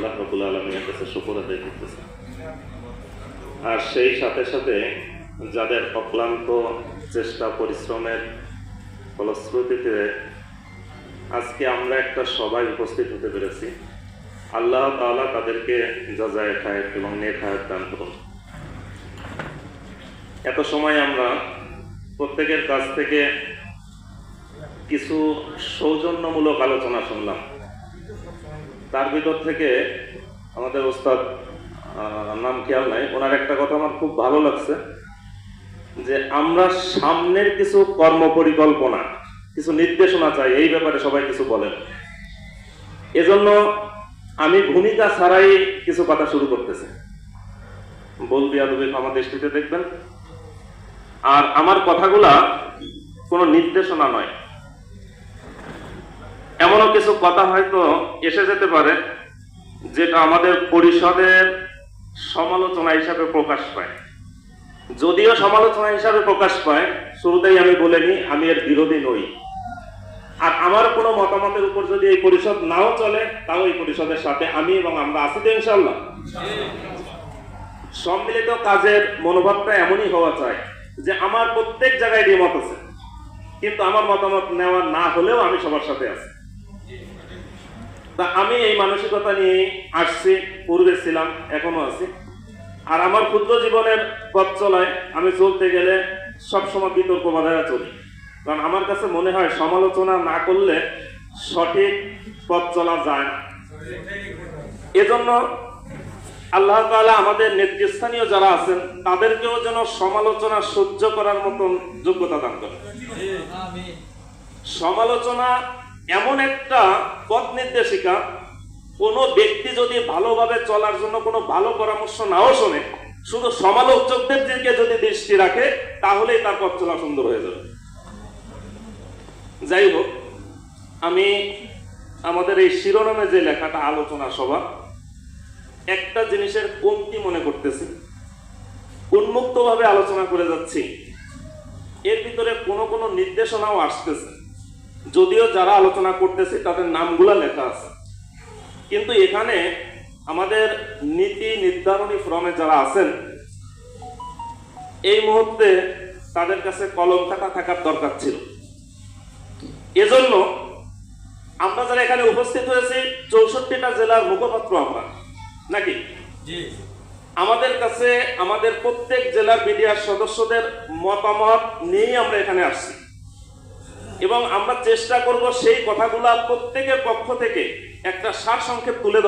আল্লাহ রাব্বুল আলামিনের কাছে শুকর আদায় করতেছি। আর সেই সাথে সাথে যাদের অক্লান্ত চেষ্টা পরিশ্রমের ফলশ্রুতিতে আজকে আমরা একটা সবাই উপস্থিত হতে পেরেছি, আল্লাহ তাআলা তাদেরকে জাযায়ে খায়ের এবং নেক হায়াত দান করুন। এত সময় আমরা প্রত্যেকের কাছ থেকে কিছু সৌজন্যমূলক আলোচনা শুনলাম। তার ভিতর থেকে আমাদের ওস্তাদ নাম খেয়াল নাই, ওনার একটা কথা আমার খুব ভালো লাগছে, যে আমরা সামনের কিছু কর্ম পরিকল্পনা, কিছু নির্দেশনা চাই, এই ব্যাপারে সবাই কিছু বলেন। এজন্য আমি ভূমিকা ছাড়াই কিছু কথা শুরু করতেছি। বলবি আদবে ক্ষমা দৃষ্টিতে দেখবেন। আর আমার কথাগুলা কোনো নির্দেশনা নয়, এমনও কিছু কথা হয়তো এসে যেতে পারে যেটা আমাদের পরিষদের সমালোচনা হিসাবে প্রকাশ পায়। যদিও সমালোচনা হিসাবে প্রকাশ পায়, শুরুতেই আমি বলে নিই, আমি এর বিরোধী নই। আর আমার কোনো মতামতের উপর যদি এই পরিষদ নাও চলে, তাও এই পরিষদের সাথে আমি এবং আমরা আছি তো ইনশাআল্লাহ। সম্মিলিত কাজের মনোভাবটা এমনই হওয়া চাই যে আমার প্রত্যেক জায়গায় দ্বিমত আছে, কিন্তু আমার মতামত নেওয়া না হলেও আমি সবার সাথে আছি। তা আমি এই মানসিকতা নিয়ে আসছি, পূর্বে ছিলাম, এখনো আছি। আর আমার ক্ষুদ্র জীবনের পথ চলায় আমি চলতে গেলে সবসময় বিতর্ক বাধায় চলি, কারণ আমার কাছে মনে হয় সমালোচনা না করলে সঠিক পথ চলা যায় না। এজন্য আল্লাহ তাআলা আমাদের নেতৃস্থানীয় যারা আছেন তাদেরকেও যেন সমালোচনা সহ্য করার মতন যোগ্যতা দান করে। সমালোচনা এমন একটা পথ নির্দেশিকা, কোনো ব্যক্তি যদি ভালোভাবে চলার জন্য কোনো ভালো পরামর্শ নাও শোনে, শুধু সমালোচকদের দিকে যদি দৃষ্টি রাখে, তাহলেই তার পথ চলা সুন্দর হয়ে যাবে। যাই হোক, আমি আমাদের এই শিরোনামে যে লেখাটা আলোচনা সভা, একটা জিনিসের কমতি মনে করতেছি, উন্মুক্তভাবে আলোচনা করে যাচ্ছি, এর ভিতরে কোনো কোনো নির্দেশনাও আসতেছে, যদিও যারা আলোচনা করতেছে তাদের নামগুলা লেখা আছে, কিন্তু এখানে আমাদের নীতি নির্ধারণী ফর্মে যারা আছেন এই মুহূর্তে তাদের কাছে কলম থাকার দরকার ছিল। এজন্য আমরা যারা এখানে উপস্থিত হয়েছি 64টা জেলার মুখপাত্র আমরা নাকি, আমাদের কাছে আমাদের প্রত্যেক জেলার মিডিয়ার সদস্যদের মতামত নিয়েই আমরা এখানে আসছি, এবং আমরা চেষ্টা করব সেই কথাগুলা প্রত্যেকের পক্ষ থেকে একটা সারসংক্ষেপ তুলে